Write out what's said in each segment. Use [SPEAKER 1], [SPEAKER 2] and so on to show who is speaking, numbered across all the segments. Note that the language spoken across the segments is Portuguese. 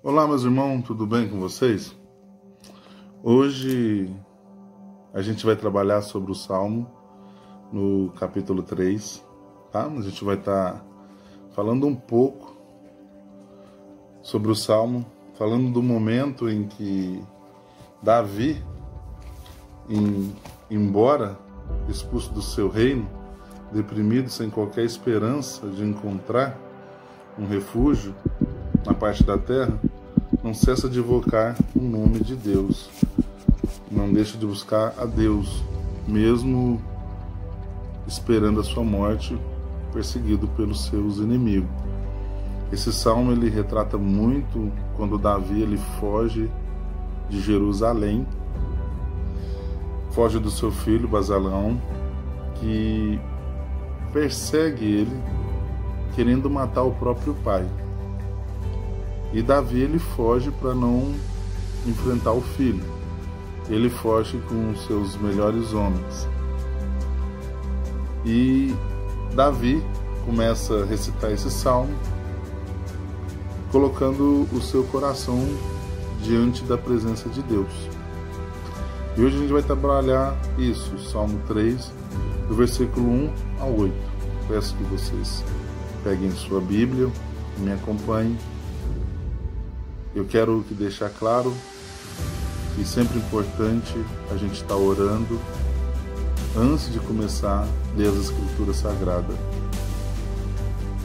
[SPEAKER 1] Olá, meus irmãos, tudo bem com vocês? Hoje a gente vai trabalhar sobre o Salmo no capítulo 3, tá? A gente vai estar falando um pouco sobre o Salmo, falando do momento em que Davi, embora expulso do seu reino, deprimido, sem qualquer esperança de encontrar um refúgio na parte da terra, não cessa de invocar o nome de Deus, não deixa de buscar a Deus, mesmo esperando a sua morte, perseguido pelos seus inimigos. Esse salmo ele retrata muito quando Davi ele foge de Jerusalém, foge do seu filho Absalão, que persegue ele, querendo matar o próprio pai. E Davi ele foge para não enfrentar o filho. Ele foge com os seus melhores homens. E Davi começa a recitar esse salmo, colocando o seu coração diante da presença de Deus. E hoje a gente vai trabalhar isso, Salmo 3, do versículo 1 ao 8. Peço que vocês peguem sua Bíblia e me acompanhem. Eu quero deixar claro que sempre é importante a gente estar orando antes de começar a ler as Escrituras Sagradas.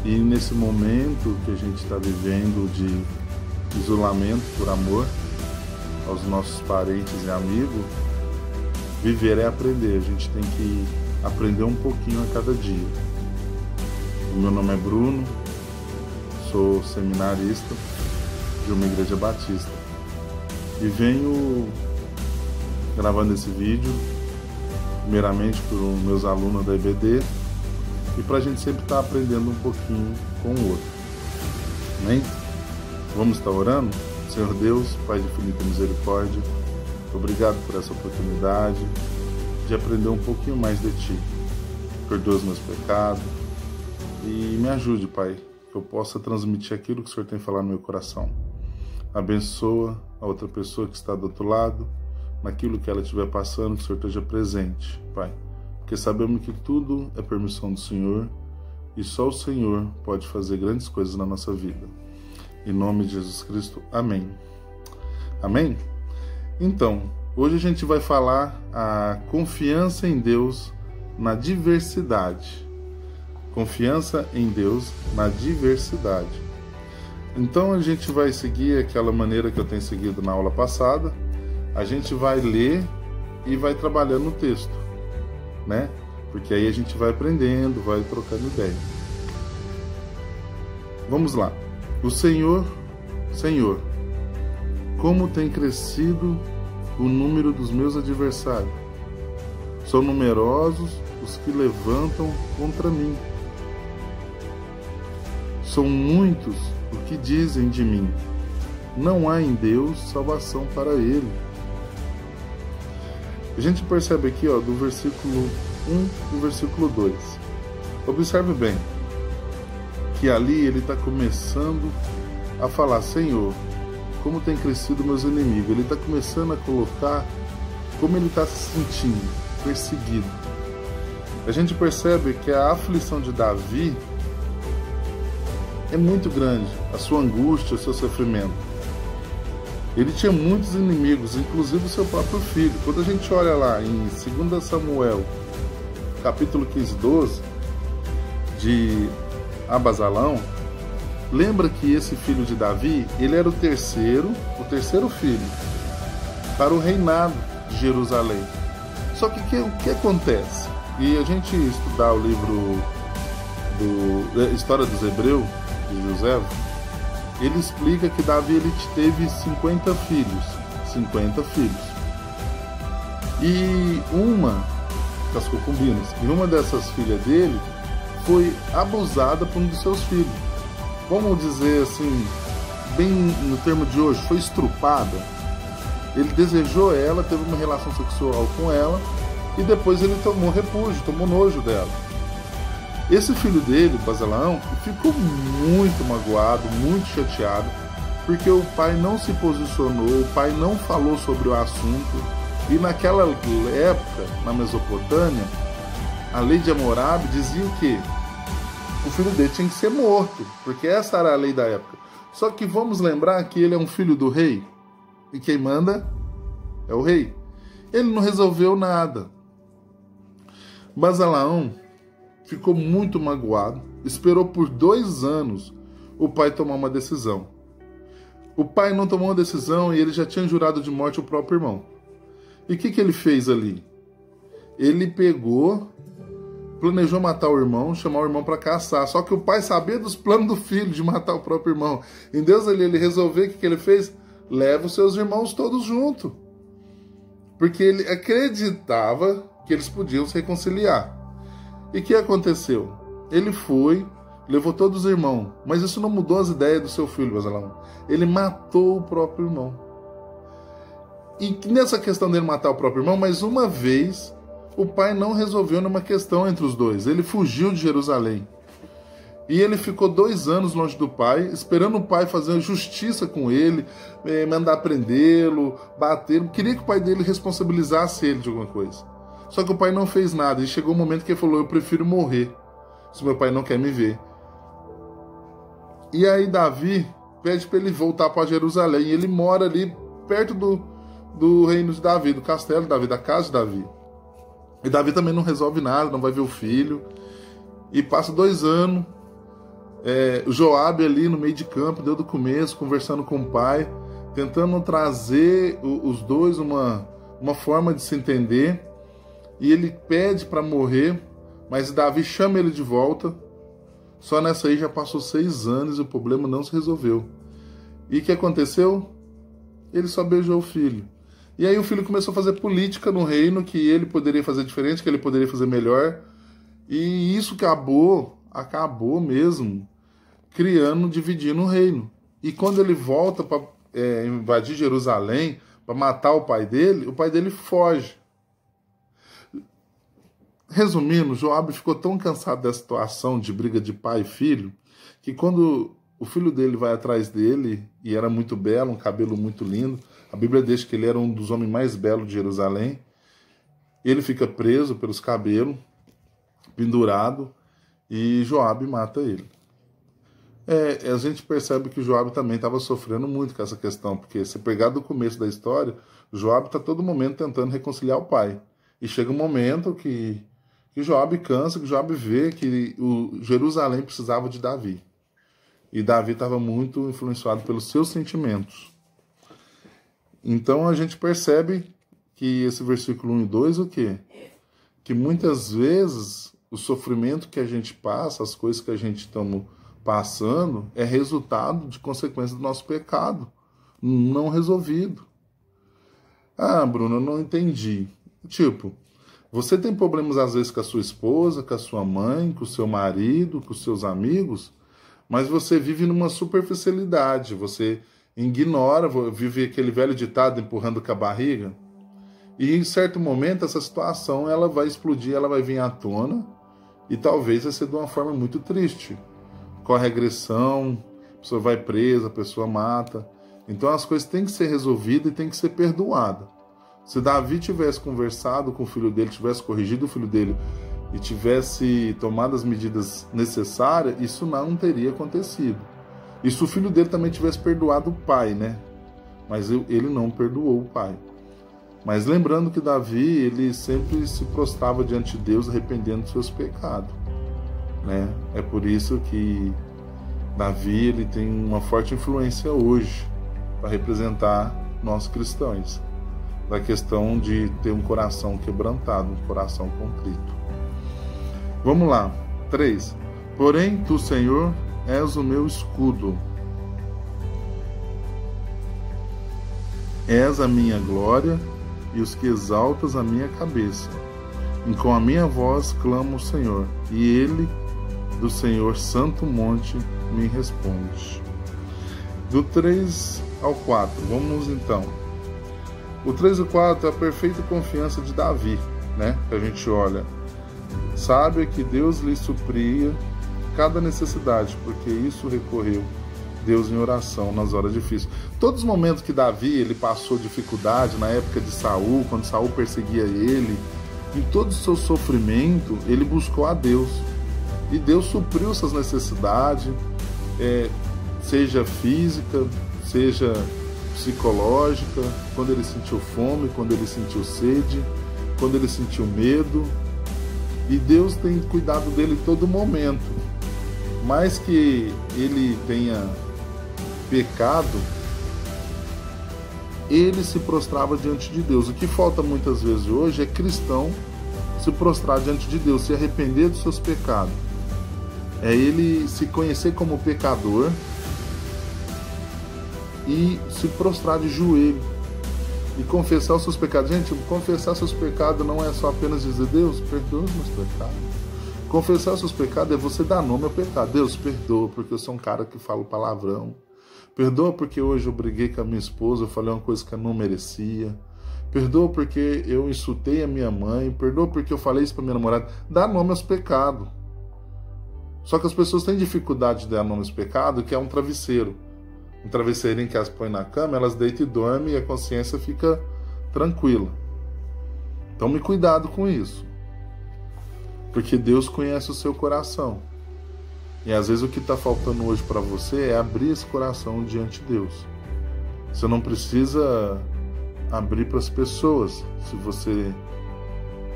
[SPEAKER 1] E nesse momento que a gente está vivendo de isolamento por amor aos nossos parentes e amigos, viver é aprender. A gente tem que aprender um pouquinho a cada dia. O meu nome é Bruno, sou seminarista de uma igreja batista e venho gravando esse vídeo primeiramente para os meus alunos da EBD e para a gente sempre estar aprendendo um pouquinho com o outro. Amém? Vamos estar orando? Senhor Deus, Pai de infinita misericórdia, obrigado por essa oportunidade de aprender um pouquinho mais de Ti. Perdoa os meus pecados e me ajude, Pai, que eu possa transmitir aquilo que o Senhor tem falado no meu coração. Abençoa a outra pessoa que está do outro lado, naquilo que ela estiver passando, que o Senhor esteja presente, Pai. Porque sabemos que tudo é permissão do Senhor e só o Senhor pode fazer grandes coisas na nossa vida. Em nome de Jesus Cristo, amém. Amém? Então, hoje a gente vai falar a confiança em Deus na diversidade. Confiança em Deus na diversidade. Então a gente vai seguir aquela maneira que eu tenho seguido na aula passada. A gente vai ler e vai trabalhando o texto, né? Porque aí a gente vai aprendendo, vai trocando ideia. Vamos lá. O Senhor, como tem crescido o número dos meus adversários. São numerosos os que levantam contra mim. São muitos o que dizem de mim, não há em Deus salvação para ele. A gente percebe aqui, do versículo 1 e versículo 2. Observe bem, que ali ele está começando a falar, Senhor, como tem crescido meus inimigos. Ele está começando a colocar como ele está se sentindo, perseguido. A gente percebe que a aflição de Davi é muito grande, a sua angústia, o seu sofrimento. Ele tinha muitos inimigos, inclusive o seu próprio filho. Quando a gente olha lá em 2 Samuel, capítulo 15, 12, de Absalão, lembra que esse filho de Davi, ele era o terceiro filho para o reinado de Jerusalém. Só que o que acontece? E a gente estudar o livro da História dos Hebreus, de José, ele explica que Davi ele teve 50 filhos. E das concubinas, e uma dessas filhas dele foi abusada por um dos seus filhos. Vamos dizer assim, bem no termo de hoje, foi estrupada. Ele desejou ela, teve uma relação sexual com ela, e depois ele tomou repúdio, tomou nojo dela. Esse filho dele, Absalão, ficou muito magoado, muito chateado, porque o pai não se posicionou, o pai não falou sobre o assunto. E naquela época, na Mesopotâmia, a lei de Hammurabi dizia o quê? O filho dele tinha que ser morto, porque essa era a lei da época. Só que vamos lembrar que ele é um filho do rei, e quem manda é o rei. Ele não resolveu nada. Balaão ficou muito magoado, esperou por 2 anos o pai tomar uma decisão. O pai não tomou uma decisão e ele já tinha jurado de morte o próprio irmão. E o que ele fez ali? Ele pegou, planejou matar o irmão, chamar o irmão para caçar. Só que o pai sabia dos planos do filho de matar o próprio irmão. Em Deus ele resolveu, o que ele fez? Leva os seus irmãos todos juntos. Porque ele acreditava que eles podiam se reconciliar. E o que aconteceu? Ele foi, levou todos os irmãos, mas isso não mudou as ideias do seu filho, Balaão. Ele matou o próprio irmão. E nessa questão dele matar o próprio irmão, mais uma vez, o pai não resolveu numa questão entre os dois. Ele fugiu de Jerusalém. E ele ficou 2 anos longe do pai, esperando o pai fazer justiça com ele, mandar prendê-lo, batê-lo. Queria que o pai dele responsabilizasse ele de alguma coisa. Só que o pai não fez nada. E chegou um momento que ele falou, eu prefiro morrer, se meu pai não quer me ver. E aí Davi pede para ele voltar para Jerusalém. E ele mora ali perto do reino de Davi, do castelo de Davi, da casa de Davi. E Davi também não resolve nada, não vai ver o filho. E passa 2 anos. O Joabe ali no meio de campo, desde o começo, conversando com o pai, tentando trazer os dois uma forma de se entender. E ele pede para morrer, mas Davi chama ele de volta. Só nessa aí já passou 6 anos e o problema não se resolveu. E o que aconteceu? Ele só beijou o filho. E aí o filho começou a fazer política no reino, que ele poderia fazer diferente, que ele poderia fazer melhor. E isso acabou mesmo dividindo o reino. E quando ele volta para invadir Jerusalém, para matar o pai dele foge. Resumindo, Joabe ficou tão cansado dessa situação de briga de pai e filho, que quando o filho dele vai atrás dele, e era muito belo, um cabelo muito lindo, a Bíblia diz que ele era um dos homens mais belos de Jerusalém, ele fica preso pelos cabelos, pendurado, e Joabe mata ele. A gente percebe que Joabe também estava sofrendo muito com essa questão, porque se pegar do começo da história, Joabe está todo momento tentando reconciliar o pai. E chega um momento que Joabe cansa, que Joabe vê que o Jerusalém precisava de Davi. E Davi estava muito influenciado pelos seus sentimentos. Então a gente percebe que esse versículo 1 e 2, o quê? Que muitas vezes o sofrimento que a gente passa, as coisas que a gente está passando, é resultado de consequência do nosso pecado, não resolvido. Ah, Bruno, eu não entendi. Tipo, você tem problemas às vezes com a sua esposa, com a sua mãe, com o seu marido, com os seus amigos, mas você vive numa superficialidade, você ignora, vive aquele velho ditado empurrando com a barriga, e em certo momento essa situação ela vai explodir, ela vai vir à tona, e talvez vai ser de uma forma muito triste. Corre agressão, a pessoa vai presa, a pessoa mata. Então as coisas têm que ser resolvidas e têm que ser perdoadas. Se Davi tivesse conversado com o filho dele, tivesse corrigido o filho dele e tivesse tomado as medidas necessárias, isso não teria acontecido. E se o filho dele também tivesse perdoado o pai, né? Mas ele não perdoou o pai. Mas lembrando que Davi, ele sempre se prostrava diante de Deus, arrependendo dos seus pecados, né? É por isso que Davi, ele tem uma forte influência hoje para representar nós cristãos, da questão de ter um coração quebrantado, um coração contrito. Vamos lá. 3. Porém, tu, Senhor, és o meu escudo. És a minha glória e os que exaltas a minha cabeça. E com a minha voz clamo ao Senhor, e ele, do Senhor santo monte, me responde. Do 3 ao 4, vamos então. O 3 e 4 é a perfeita confiança de Davi, né? Que a gente olha. Sabe que Deus lhe supria cada necessidade, porque isso recorreu Deus em oração nas horas difíceis. Todos os momentos que Davi ele passou dificuldade, na época de Saul, quando Saul perseguia ele, em todo o seu sofrimento, ele buscou a Deus. E Deus supriu suas necessidades, seja física, seja psicológica, quando ele sentiu fome, quando ele sentiu sede, quando ele sentiu medo. E Deus tem cuidado dele em todo momento. Mais que ele tenha pecado, ele se prostrava diante de Deus. O que falta muitas vezes hoje é cristão se prostrar diante de Deus, se arrepender dos seus pecados. É ele se conhecer como pecador e se prostrar de joelho e confessar os seus pecados. Gente, confessar seus pecados não é só apenas dizer: Deus, perdoa os meus pecados. Confessar os seus pecados é você dar nome ao pecado. Deus, perdoa porque eu sou um cara que falo palavrão. Perdoa porque hoje eu briguei com a minha esposa, eu falei uma coisa que eu não merecia. Perdoa porque eu insultei a minha mãe. Perdoa porque eu falei isso para minha namorada. Dá nome aos pecados. Só que as pessoas têm dificuldade de dar nome aos pecados, que é um travesseiro. Um travesseirinho que elas põem na cama, elas deitam e dormem e a consciência fica tranquila. Tome cuidado com isso. Porque Deus conhece o seu coração. E às vezes o que está faltando hoje para você é abrir esse coração diante de Deus. Você não precisa abrir para as pessoas se você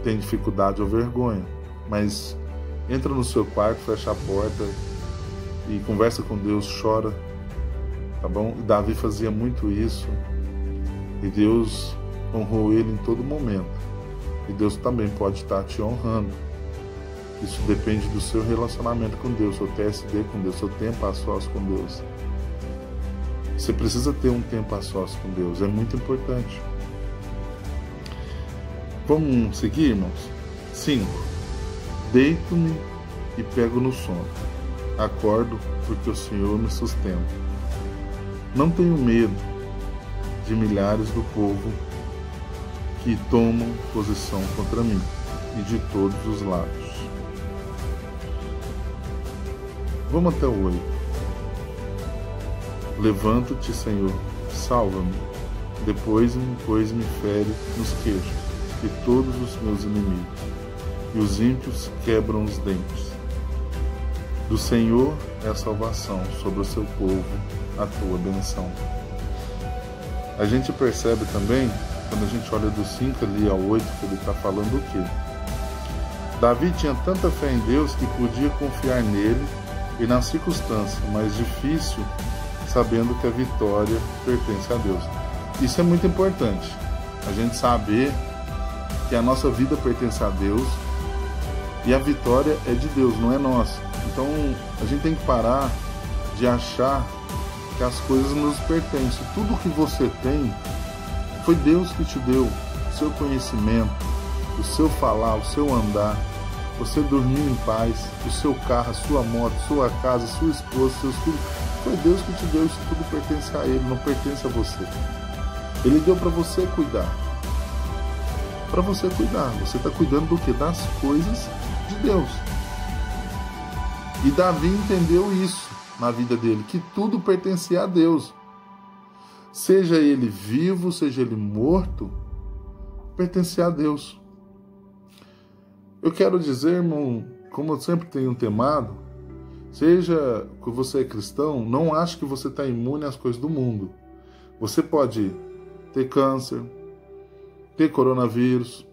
[SPEAKER 1] tem dificuldade ou vergonha. Mas entra no seu quarto, fecha a porta e conversa com Deus, chora. Tá bom? E Davi fazia muito isso. E Deus honrou ele em todo momento. E Deus também pode estar te honrando. Isso depende do seu relacionamento com Deus, seu TSD com Deus, seu tempo a sós com Deus. Você precisa ter um tempo a sós com Deus, é muito importante. Vamos seguir, irmãos? 5. Deito-me e pego no sono. Acordo porque o Senhor me sustenta. Não tenho medo de milhares do povo que tomam posição contra mim e de todos os lados. Vamos até o 8. Levanta-te, Senhor, salva-me. Depois me fere nos queixos de todos os meus inimigos, e os ímpios quebram os dentes. Do Senhor é a salvação, sobre o seu povo a tua benção. A gente percebe também, quando a gente olha do 5 ali ao 8, que ele está falando o quê? Davi tinha tanta fé em Deus que podia confiar nele e na circunstância mais difícil, sabendo que a vitória pertence a Deus. Isso é muito importante, a gente saber que a nossa vida pertence a Deus e a vitória é de Deus, não é nossa. Então a gente tem que parar de achar que as coisas nos pertencem. Tudo que você tem foi Deus que te deu. O seu conhecimento, o seu falar, o seu andar, você dormir em paz, o seu carro, a sua moto, sua casa, sua esposa, seus filhos. Foi Deus que te deu, isso tudo pertence a Ele, não pertence a você. Ele deu para você cuidar. Para você cuidar. Você está cuidando do quê? Das coisas de Deus. E Davi entendeu isso na vida dele, que tudo pertencia a Deus. Seja ele vivo, seja ele morto, pertencia a Deus. Eu quero dizer, irmão, como eu sempre tenho temado, seja que você é cristão, não ache que você está imune às coisas do mundo. Você pode ter câncer, ter coronavírus,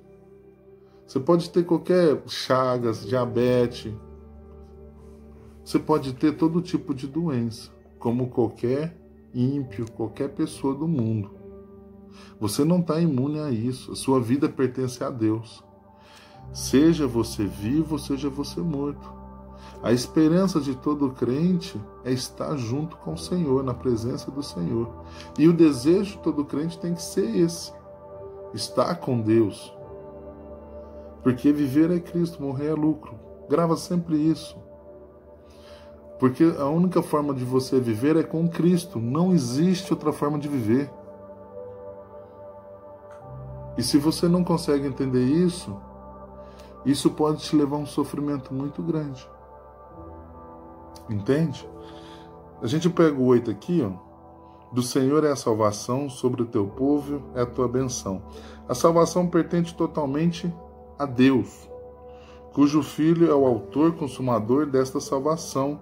[SPEAKER 1] você pode ter qualquer chagas, diabetes, você pode ter todo tipo de doença, como qualquer ímpio, qualquer pessoa do mundo. Você não está imune a isso, a sua vida pertence a Deus. Seja você vivo, seja você morto. A esperança de todo crente é estar junto com o Senhor, na presença do Senhor. E o desejo de todo crente tem que ser esse: estar com Deus. Porque viver é Cristo, morrer é lucro. Grava sempre isso. Porque a única forma de você viver é com Cristo. Não existe outra forma de viver. E se você não consegue entender isso, isso pode te levar a um sofrimento muito grande. Entende? A gente pega o 8 aqui, ó. Do Senhor é a salvação, sobre o teu povo é a tua benção. A salvação pertence totalmente a Deus, cujo Filho é o autor consumador desta salvação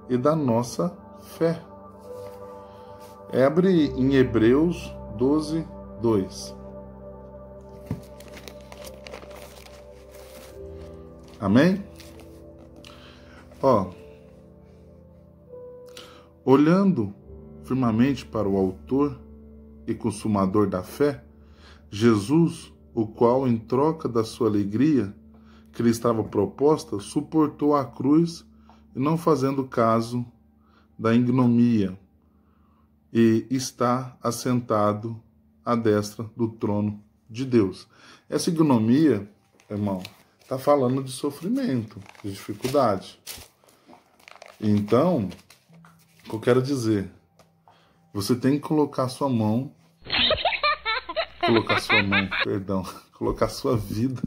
[SPEAKER 1] e da nossa fé. Abre em Hebreus 12, 2. Amém? Ó, olhando firmemente para o autor e consumador da fé, Jesus, o qual, em troca da sua alegria que lhe estava proposta, suportou a cruz e não fazendo caso da ignomia, e está assentado à destra do trono de Deus. Essa ignomia, irmão, está falando de sofrimento, de dificuldade. Então, o que eu quero dizer, você tem que colocar sua vida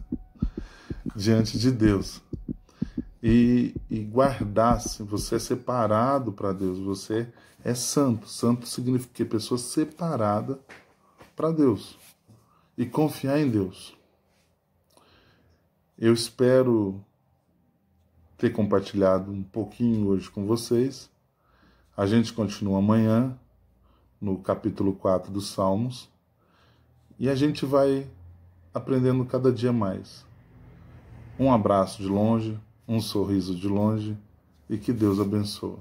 [SPEAKER 1] diante de Deus. E guardar-se, você é separado para Deus, você é santo. Santo significa pessoa separada para Deus. E confiar em Deus. Eu espero ter compartilhado um pouquinho hoje com vocês. A gente continua amanhã no capítulo 4 dos Salmos. E a gente vai aprendendo cada dia mais. Um abraço de longe, um sorriso de longe e que Deus abençoe.